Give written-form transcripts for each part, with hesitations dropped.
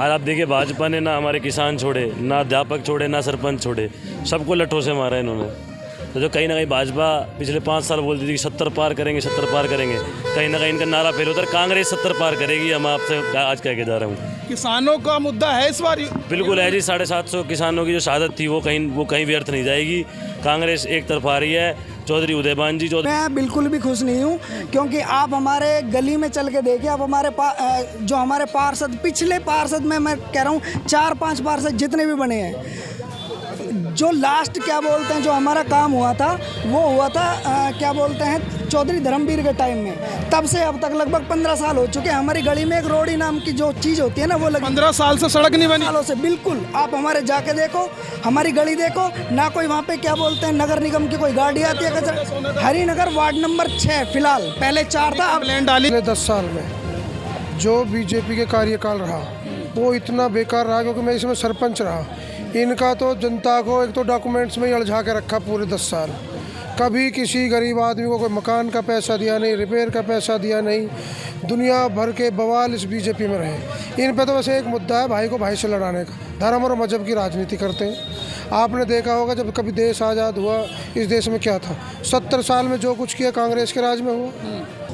आज आप देखिए भाजपा ने ना हमारे किसान छोड़े, ना अध्यापक छोड़े, ना सरपंच छोड़े, सबको लट्ठों से मारा इन्होंने। तो जो कहीं ना कहीं भाजपा पिछले 5 साल बोलती थी कि 70 पार करेंगे, 70 पार करेंगे, कहीं ना कहीं इनका नारा फेल होता है। कांग्रेस 70 पार करेगी, हम आपसे आज कह के जा रहा हूँ। किसानों का मुद्दा है इस बार। बिल्कुल है जी, 750 किसानों की जो शहादत थी वो कहीं व्यर्थ नहीं जाएगी। कांग्रेस एक तरफ आ रही है। चौधरी उदयभान जी मैं बिल्कुल भी खुश नहीं हूँ, क्योंकि आप हमारे गली में चल के देखिए, आप हमारे जो हमारे पार्षद, पिछले पार्षद में मैं कह रहा हूँ 4-5 पार्षद जितने भी बने हैं, जो लास्ट क्या बोलते हैं जो हमारा काम हुआ था वो हुआ था क्या बोलते हैं चौधरी धर्मवीर के टाइम में। तब से अब तक लगभग 15 साल हो चुके हैं। हमारी गली में एक रोड़ी नाम की जो चीज़ होती है ना, वो लगी 15 साल से सड़क नहीं बनी। सालों से बिल्कुल। आप हमारे जाके देखो, हमारी गली देखो ना, कोई वहाँ पे क्या बोलते हैं नगर निगम की कोई गाड़ी आती है कचरा। हरिनगर वार्ड नंबर 6 फिलहाल, पहले 4 था, अब लैंड डाली। 10 साल में जो बीजेपी के कार्यकाल रहा वो इतना बेकार रहा, क्योंकि मैं इसमें सरपंच रहा। इनका तो जनता को एक तो डॉक्यूमेंट्स में ही उलझा के रखा पूरे 10 साल। कभी किसी गरीब आदमी को कोई मकान का पैसा दिया नहीं, रिपेयर का पैसा दिया नहीं। दुनिया भर के बवाल इस बीजेपी में रहे। इन पे तो वैसे एक मुद्दा है भाई को भाई से लड़ाने का, धर्म और मजहब की राजनीति करते हैं। आपने देखा होगा जब कभी देश आज़ाद हुआ इस देश में क्या था, 70 साल में जो कुछ किया कांग्रेस के राज में हुआ।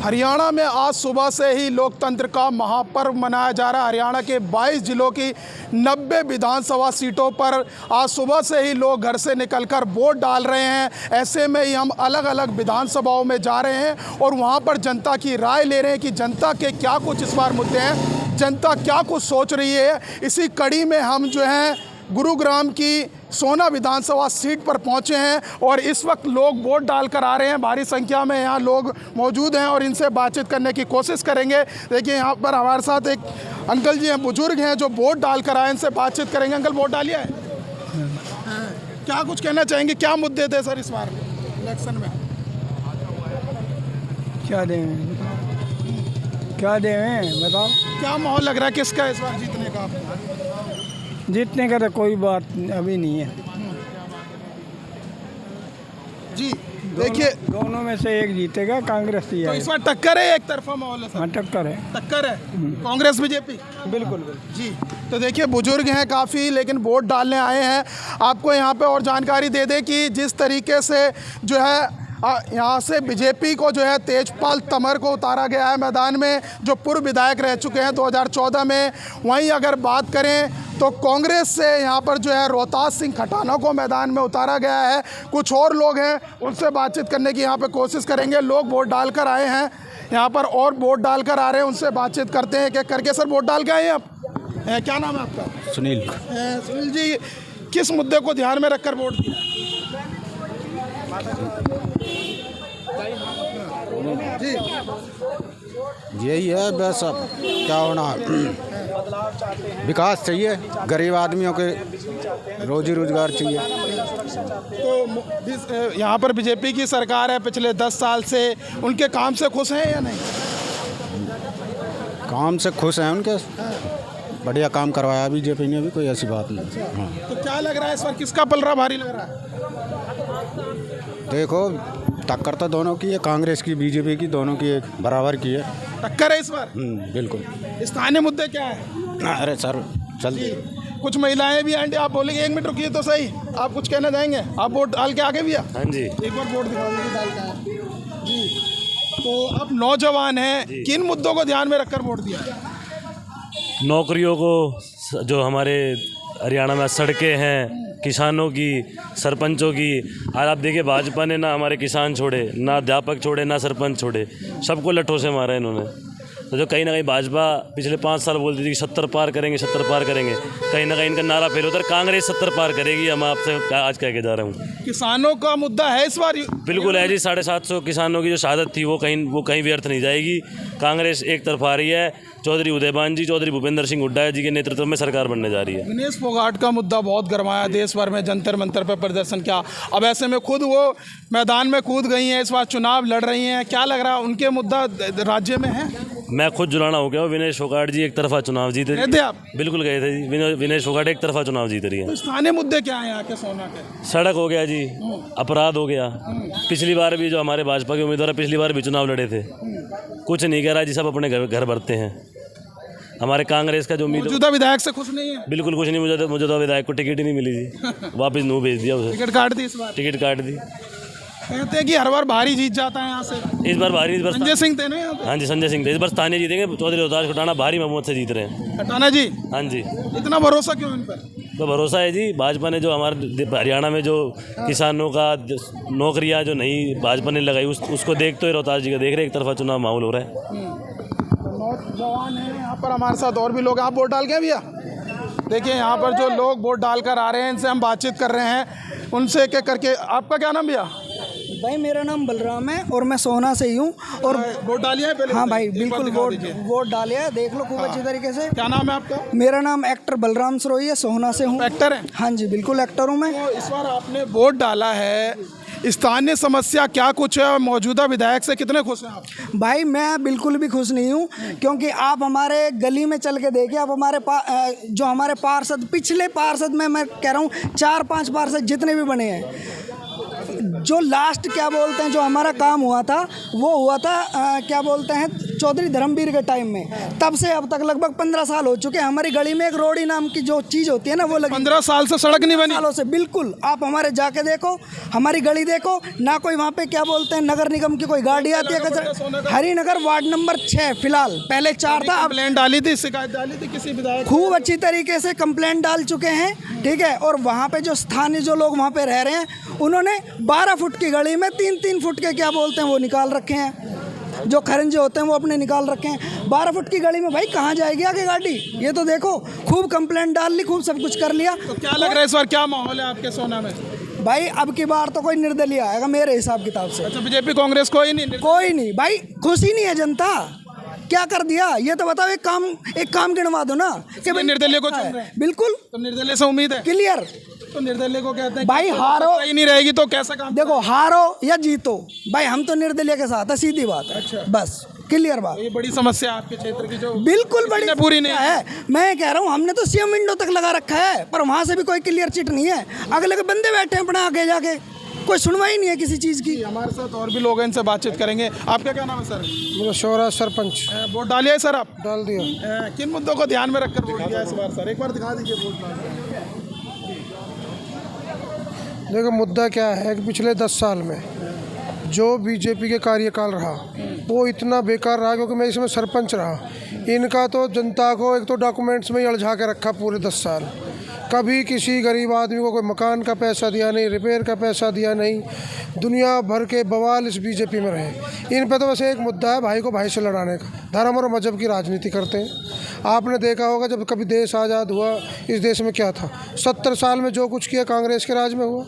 हरियाणा में आज सुबह से ही लोकतंत्र का महापर्व मनाया जा रहा है। हरियाणा के 22 जिलों की 90 विधानसभा सीटों पर आज सुबह से ही लोग घर से निकलकर वोट डाल रहे हैं। ऐसे में ही हम अलग अलग विधानसभाओं में जा रहे हैं और वहां पर जनता की राय ले रहे हैं कि जनता के क्या कुछ इस बार मुद्दे हैं, जनता क्या कुछ सोच रही है। इसी कड़ी में हम जो है गुरुग्राम की सोना विधानसभा सीट पर पहुंचे हैं और इस वक्त लोग वोट डालकर आ रहे हैं। भारी संख्या में यहाँ लोग मौजूद हैं और इनसे बातचीत करने की कोशिश करेंगे। देखिए यहाँ पर हमारे साथ एक अंकल जी हैं, बुजुर्ग हैं जो वोट डालकर आए, इनसे बातचीत करेंगे। अंकल वोट डालिए, क्या कुछ कहना चाहेंगे, क्या मुद्दे थे सर इस बार इलेक्शन में? क्या दें बताओ। क्या माहौल लग रहा है, किसका इस बार जीतने का? जीतने का तो कोई बात अभी नहीं है जी। देखिए दोनों में से एक जीतेगा, कांग्रेस ही तो है। इस बार टक्कर है, एक तरफा माहौल है सर? हाँ टक्कर है, टक्कर है कांग्रेस बीजेपी। बिल्कुल जी। तो देखिए बुजुर्ग हैं काफ़ी, लेकिन वोट डालने आए हैं। आपको यहाँ पे और जानकारी दे दें कि जिस तरीके से जो है यहाँ से बीजेपी को जो है तेजपाल तंवर को उतारा गया है मैदान में, जो पूर्व विधायक रह चुके हैं 2014 में। वहीं अगर बात करें तो कांग्रेस से यहाँ पर जो है रोहतास सिंह खटाना को मैदान में उतारा गया है। कुछ और लोग हैं, उनसे बातचीत करने की यहाँ पे कोशिश करेंगे। लोग वोट डालकर आए हैं यहाँ पर और वोट डालकर आ रहे हैं, उनसे बातचीत करते हैं। क्या करके सर वोट डाल के आए हैं आप? क्या नाम है आपका? सुनील। सुनील जी, किस मुद्दे को ध्यान में रखकर वोट दिया? जी यही है बस, अब क्या होना, विकास चाहिए, गरीब आदमियों के रोजी रोजगार चाहिए। तो यहाँ पर बीजेपी की सरकार है पिछले 10 साल से, उनके काम से खुश हैं या नहीं? काम से खुश हैं, उनके बढ़िया काम करवाया बीजेपी ने भी, कोई ऐसी बात नहीं। हाँ। तो क्या लग रहा है इस बार, किसका पलड़ा भारी लग रहा है? देखो टक्कर तो दोनों की है, कांग्रेस की बीजेपी की, दोनों की एक बराबर की है। टक्कर है इस बार? बिल्कुल। स्थानीय मुद्दे क्या है? अरे सर जल्दी, कुछ महिलाएं भी आंटी, आप बोलेंगे 1 मिनट रुकिए तो सही, आप कुछ कहना चाहेंगे? आप वोट डाल के आगे भैया? हाँ जी, एक बार वोट दिखा दीजिए डाल के आए। जी। तो आप नौजवान हैं, किन मुद्दों को ध्यान में रखकर वोट दिया? नौकरियों को, जो हमारे हरियाणा में सड़कें हैं, किसानों की, सरपंचों की। आज आप देखिए भाजपा ने ना हमारे किसान छोड़े, ना अध्यापक छोड़े, ना सरपंच छोड़े, सबको लट्ठों से मारा इन्होंने। तो जो कहीं ना कहीं भाजपा पिछले 5 साल बोलती थी कि 70 पार करेंगे, 70 पार करेंगे, कहीं ना कहीं इनका नारा फेल होता है। कांग्रेस 70 पार करेगी, हम आपसे आज कह के जा रहा हूँ। किसानों का मुद्दा है इस बार? बिल्कुल है जी, 750 किसानों की जो शहादत थी वो कहीं व्यर्थ नहीं जाएगी। कांग्रेस एक तरफ आ रही है। चौधरी उदयभान जी, चौधरी भूपेंद्र सिंह हुड्डा जी के नेतृत्व में सरकार बनने जा रही है। विनेश फोगाट का मुद्दा बहुत गरमाया, देश भर में जंतर मंतर पर प्रदर्शन किया। अब ऐसे में खुद वो मैदान में कूद गई हैं, इस बार चुनाव लड़ रही हैं। क्या लग रहा है, उनके मुद्दा राज्य में है? मैं खुद जुड़ाना हो गया हूँ। विनेश फोगाट जी एक तरफा चुनाव जीते थे आप? बिल्कुल गए थे जी। विनेश फोगाट एक तरफा चुनाव जीत रही है। तो स्थानीय मुद्दे क्या हैं यहाँ के सोना के? सड़क हो गया जी, अपराध हो गया। पिछली बार भी जो हमारे भाजपा के उम्मीदवार पिछली बार भी चुनाव लड़े थे, कुछ नहीं कह रहा जी, सब अपने घर भरते हैं। हमारे कांग्रेस का जो उम्मीदवार मौजूदा विधायक से खुश नहीं है? बिल्कुल कुछ नहीं, मुझे तो विधायक को टिकट ही नहीं मिली थी, वापस नू भेज दिया उसे, टिकट काट दी इस बार। टिकट काट दी। कहते हैं कि हर बार भारी जीत जाता है यहाँ से। इस बार भारी, इस बार संजय सिंह थे ना यहाँ पे? हाँ जी, संजय सिंह थे। इस बार स्थानीय जीतेंगे, चौधरी रोहतास खटाना भारी बहुमत से जीत रहे हैं। खटाना जी, हाँ जी, इतना भरोसा क्यों इन पर? तो भरोसा है जी, भाजपा ने जो हमारे हरियाणा में जो किसानों का नौकरियां जो नई भाजपा ने लगाई उसको देखते हुए रोहतास जी का देख रहे, एक तरफा चुनाव माहौल हो रहा है। नौजवान है यहाँ पर हमारे साथ, और भी लोग। आप वोट डाल गए भैया? देखिए यहाँ पर जो लोग वोट डाल कर आ रहे हैं, इनसे हम बातचीत कर रहे हैं, उनसे एक एक करके। आपका क्या नाम भैया? भाई मेरा नाम बलराम है और मैं सोना से ही हूँ। और वोट डालिए पहले? हाँ भाई, एक बार बिल्कुल दिखा वोट दीजिए। वोट डालिए, देख लो खूब अच्छी तरीके से। क्या नाम है आपका? मेरा नाम एक्टर बलराम सरोही है, सोहना से हूँ। एक्टर है? हाँ जी, बिल्कुल एक्टर हूँ मैं। तो इस बार आपने वोट डाला है, स्थानीय समस्या क्या कुछ है और मौजूदा विधायक से कितने खुश हैं आप? भाई मैं बिल्कुल भी खुश नहीं हूँ, क्योंकि आप हमारे गली में चल के देखिए, आप हमारे जो हमारे पार्षद, पिछले पार्षद में मैं कह रहा हूँ 4-5 पार्षद जितने भी बने हैं, जो लास्ट क्या बोलते हैं, जो हमारा काम हुआ था वो हुआ था क्या बोलते हैं, चौधरी धर्मवीर के टाइम में। तब से अब तक लगभग 15 साल हो चुके हैं। हमारी गली में एक रोड़ी नाम की जो चीज़ होती है ना, वो लगी 15 साल से सड़क नहीं बनी? सालों से। बिल्कुल, आप हमारे जाके देखो, हमारी गली देखो ना, कोई वहाँ पे क्या बोलते हैं नगर निगम की कोई गाड़ी आती है कचरा। हरिनगर वार्ड नंबर 6 फिलहाल, पहले 4 था, अब कंप्लेंट डाली थी, शिकायत डाली थी किसी विधायक? खूब अच्छी तरीके से कंप्लेंट डाल चुके हैं, ठीक है। और वहाँ पे जो स्थानीय जो लोग वहाँ पे रह रहे हैं, उन्होंने 12 फुट की गली में 3-3 फुट के क्या बोलते हैं वो निकाल रखे हैं, जो खरंजे होते हैं वो अपने निकाल रखे हैं। 12 फुट की गली में भाई कहाँ जाएगी आगे गाड़ी? ये तो देखो, खूब कंप्लेंट डाल ली, खूब सब कुछ कर लिया। तो क्या लग रहा है इस बार, क्या माहौल है आपके सोना में? भाई अब की बार तो कोई निर्दलीय आएगा मेरे हिसाब किताब से। अच्छा, बीजेपी कांग्रेस कोई नहीं? कोई नहीं भाई, खुशी नहीं है जनता। क्या कर दिया ये तो बताओ, एक काम गिनवा दो ना कि भाई निर्दलीय को चुन रहे हैं? बिल्कुल, तो निर्दलीय से उम्मीद है? क्लियर। तो निर्दलीय को कहते हैं भाई हारो ही नहीं रहेगी तो कैसा काम? देखो, हारो या जीतो भाई, हम तो निर्दलीय के साथ है, सीधी बात है। अच्छा। बस क्लियर बात। ये बड़ी समस्या है आपके क्षेत्र की, जो बिल्कुल बड़ी पूरी नहीं है। मैं कह रहा हूँ, हमने तो सीएम विंडो तक लगा रखा है, पर वहां से भी कोई क्लियर चिट नहीं है। अगले के बंदे बैठे हैं अपना आगे जाके, कोई सुनवाई नहीं है किसी चीज़ की। हमारे साथ और भी लोग हैं, इनसे बातचीत करेंगे। आपका क्या नाम है सर? मेरा शौरा सरपंच। वोट डालिए सर आप? डाल दिया। किन मुद्दों को ध्यान में रखकर वोट दिया इस बार सर? एक बार दिखा दीजिए वोट डाल। देखो मुद्दा क्या है कि पिछले 10 साल में जो बीजेपी के कार्यकाल रहा वो इतना बेकार रहा, क्योंकि मैं इसमें सरपंच रहा। इनका तो जनता को एक तो डॉक्यूमेंट्स में ही उलझा के रखा पूरे 10 साल। कभी किसी गरीब आदमी को कोई मकान का पैसा दिया नहीं, रिपेयर का पैसा दिया नहीं। दुनिया भर के बवाल इस बीजेपी में रहे। इन पे तो बस एक मुद्दा है, भाई को भाई से लड़ाने का। धर्म और मजहब की राजनीति करते हैं। आपने देखा होगा जब कभी देश आज़ाद हुआ, इस देश में क्या था? 70 साल में जो कुछ किया कांग्रेस के राज में हुआ।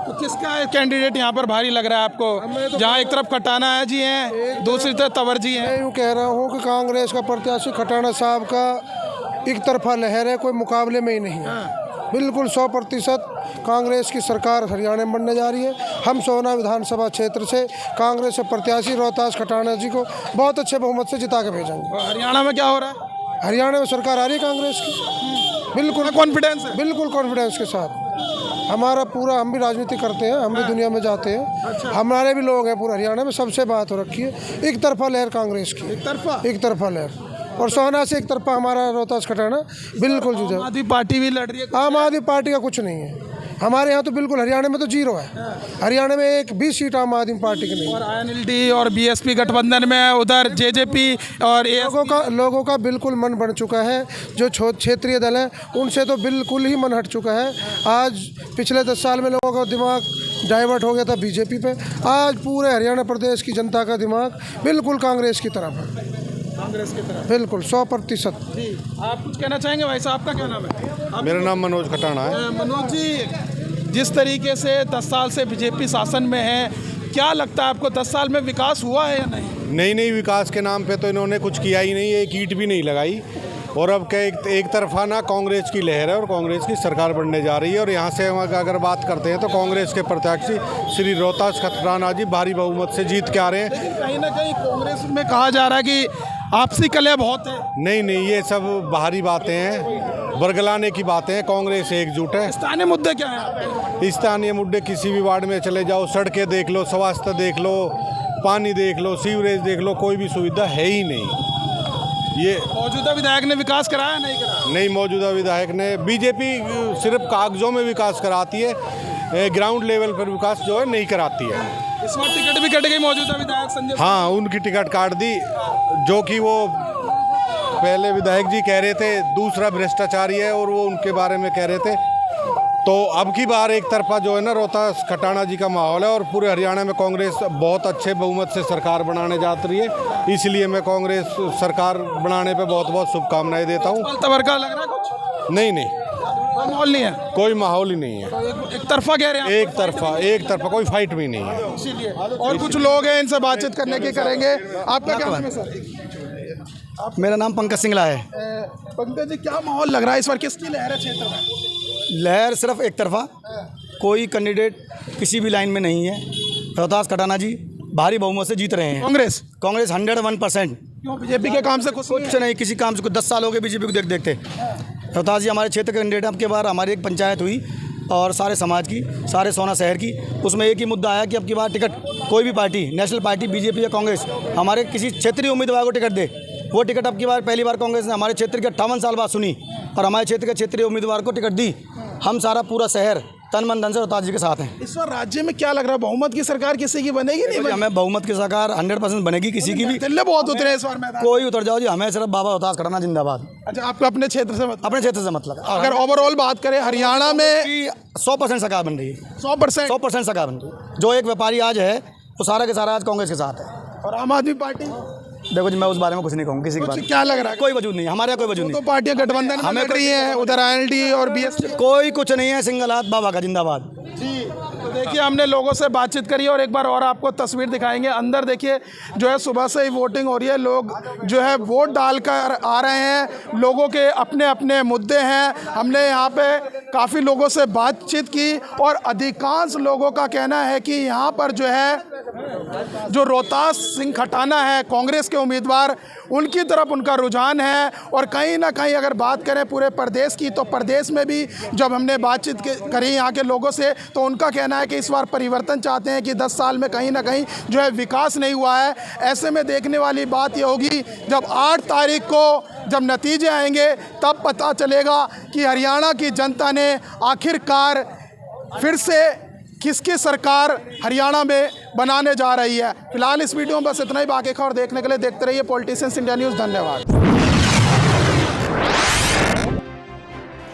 तो किसका कैंडिडेट यहाँ पर भारी लग रहा है आपको? जहाँ एक तरफ खटाना है जी हैं, दूसरी तरफ तंवर जी हैं। मैं यूँ कह रहा हूँ कि कांग्रेस का प्रत्याशी खटाना साहब का एक तरफा लहर है, कोई मुकाबले में ही नहीं है। बिल्कुल 100% कांग्रेस की सरकार हरियाणा में बनने जा रही है। हम सोना विधानसभा क्षेत्र से कांग्रेस के प्रत्याशी रोहतास खटाना जी को बहुत अच्छे बहुमत से जिता के भेजेंगे। और हरियाणा में क्या हो रहा है? हरियाणा में सरकार आ रही है कांग्रेस की। बिल्कुल कॉन्फिडेंस है? बिल्कुल कॉन्फिडेंस के साथ। हमारा पूरा, हम भी राजनीति करते हैं, हम भी दुनिया में जाते हैं। हमारे भी लोग हैं पूरे हरियाणा में, सबसे बात हो रखी है। एक तरफा लहर कांग्रेस की, एक तरफा लहर। और सोहना से एक तरफा हमारा रोहतास खटाना बिल्कुल जुदा। आम आदमी पार्टी भी लड़ रही है? आम आदमी पार्टी का कुछ नहीं है हमारे यहाँ तो। बिल्कुल हरियाणा में तो 0 है। हरियाणा में एक भी सीट आम आदमी पार्टी की नहीं। और INLD और BSP गठबंधन में, उधर JJP और लोगों का बिल्कुल मन बढ़ चुका है। जो क्षेत्रीय दल हैं उनसे तो बिल्कुल ही मन हट चुका है। आज पिछले 10 साल में लोगों का दिमाग डाइवर्ट हो गया था बीजेपी पे। आज पूरे हरियाणा प्रदेश की जनता का दिमाग बिल्कुल कांग्रेस की तरफ है। कांग्रेस की तरफ बिल्कुल 100%। जी, आप कुछ कहना चाहेंगे भाई साहब? आपका क्या नाम है? मेरा नाम मनोज खटाना है। मनोज जी, जिस तरीके से 10 साल से बीजेपी शासन में है, क्या लगता है आपको 10 साल में विकास हुआ है या नहीं? नहीं, विकास के नाम पे तो इन्होंने कुछ किया ही नहीं, एक ईंट भी नहीं लगाई। और अब क्या एक तरफा ना कांग्रेस की लहर है और कांग्रेस की सरकार बनने जा रही है। और यहाँ से हम अगर बात करते हैं तो कांग्रेस के प्रत्याशी श्री रोहतास खटाना जी भारी बहुमत से जीत के आ रहे हैं। लेकिन कहीं ना कहीं कांग्रेस में कहा जा रहा है कि आपसी कलह बहुत है। नहीं, ये सब बाहरी बातें हैं, बरगलाने की बातें हैं। कांग्रेस एकजुट है। स्थानीय मुद्दे क्या हैं? स्थानीय मुद्दे किसी भी वार्ड में चले जाओ, सड़कें देख लो, स्वास्थ्य देख लो, पानी देख लो, सीवरेज देख लो, कोई भी सुविधा है ही नहीं। ये मौजूदा विधायक ने विकास कराया नहीं कराया? नहीं, मौजूदा विधायक ने, बीजेपी सिर्फ कागजों में विकास कराती है, ग्राउंड लेवल पर विकास जो है नहीं कराती है। इस बार टिकट भी कट गई मौजूदा विधायक संजय। हाँ, उनकी टिकट काट दी, जो कि वो पहले विधायक जी कह रहे थे दूसरा भ्रष्टाचारी है, और वो उनके बारे में कह रहे थे। तो अब की बार एक तरफा जो है ना रोहतास खटाना जी का माहौल है, और पूरे हरियाणा में कांग्रेस बहुत अच्छे बहुमत से सरकार बनाने जाती है, इसलिए मैं कांग्रेस सरकार बनाने पे बहुत बहुत शुभकामनाएं देता हूँ। तबरका लग रहा है कुछ? नहीं नहीं, कोई माहौल नहीं है, कोई माहौल ही नहीं है, एक तरफा कह रहे हैं एक तरफा कोई फाइट भी नहीं है। इसीलिए। और कुछ लोग हैं, इनसे बातचीत करने की करेंगे। आपका क्या नाम है सर? मेरा नाम पंकज सिंगला है। पंकज जी, क्या माहौल लग रहा है इस बार, किसकी लहर है क्षेत्र में? लहर सिर्फ एक तरफा, कोई कैंडिडेट किसी भी लाइन में नहीं है। रोहतास खटाना जी भारी बहुमत से जीत रहे हैं। कांग्रेस 101%। क्यों, बीजेपी के काम से कुछ नहीं, किसी काम से। 10 साल हो गए बीजेपी को देखते। रोहतास जी हमारे क्षेत्र के कैंडिडेट। अब के बार हमारी एक पंचायत हुई और सारे समाज की, सारे सोना शहर की, उसमें एक ही मुद्दा आया कि अब की बार टिकट कोई भी पार्टी, नेशनल पार्टी, बीजेपी या कांग्रेस, हमारे किसी क्षेत्रीय उम्मीदवार को टिकट दे। वो टिकट अब की बार पहली बार कांग्रेस ने हमारे क्षेत्र के 58 साल बाद सुनी और हमारे क्षेत्र के क्षेत्रीय उम्मीदवार को टिकट दी। हम सारा पूरा शहर तन मन धन से रोहतास जी के साथ हैं। इस बार राज्य में क्या लग रहा है, बहुमत की सरकार किसी की बनेगी? नहीं, हमें बहुमत की सरकार 100% बनेगी, किसी की भी। दिल्ली बहुत उतरे इस बार मैदान। कोई उतर जाओ जी, हमें सिर्फ बाबा रोहतास खटाना जिंदाबाद। अच्छा, आपको अपने क्षेत्र से अपने क्षेत्र से मतलब। अगर ओवरऑल बात करें हरियाणा में 100% सरकार बन रही है। 100% सरकार बन रही है। जो एक व्यापारी आज है वो सारा के सारा आज कांग्रेस के साथ है। और आम आदमी पार्टी, देखो जी, मैं उस बारे में कुछ नहीं कहूँगा। किसी के बारे में क्या लग रहा है? कोई वजूद नहीं है, हमारे यहाँ कोई वजूद तो नहीं। पार्टियां गठबंधन में लड़ रही हैं, उधर आईएनडी और बीएसपी। कोई कुछ नहीं है, सिंगल हाथ बाबा का जिंदाबाद। जी, तो देखिए हमने लोगों से बातचीत करी और एक बार और आपको तस्वीर दिखाएंगे। अंदर देखिए जो है सुबह से ही वोटिंग हो रही है, लोग जो है वोट डालकर आ रहे हैं, लोगों के अपने अपने मुद्दे हैं। हमने यहाँ पे काफ़ी लोगों से बातचीत की और अधिकांश लोगों का कहना है कि यहाँ पर जो है जो रोहतास सिंह खटाना है कांग्रेस के उम्मीदवार, उनकी तरफ उनका रुझान है। और कहीं ना कहीं अगर बात करें पूरे प्रदेश की, तो प्रदेश में भी जब हमने बातचीत करी यहाँ के लोगों से, तो उनका कहना है कि इस बार परिवर्तन चाहते हैं, कि 10 साल में कहीं ना कहीं जो है विकास नहीं हुआ है। ऐसे में देखने वाली बात ये होगी जब 8 तारीख को जब नतीजे आएंगे तब पता चलेगा कि हरियाणा की जनता ने आखिरकार फिर से किसकी सरकार हरियाणा में बनाने जा रही है। फिलहाल इस वीडियो में बस इतना ही। बाकी खबर देखने के लिए देखते रहिए पॉलिटिशियंस इंडिया न्यूज़। धन्यवाद।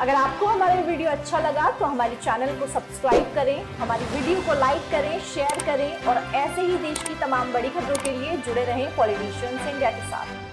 अगर आपको हमारा वीडियो अच्छा लगा तो हमारे चैनल को सब्सक्राइब करें, हमारी वीडियो को लाइक करें, शेयर करें और ऐसे ही देश की तमाम बड़ी खबरों के लिए जुड़े रहें पॉलिटिशियंस इंडिया के साथ।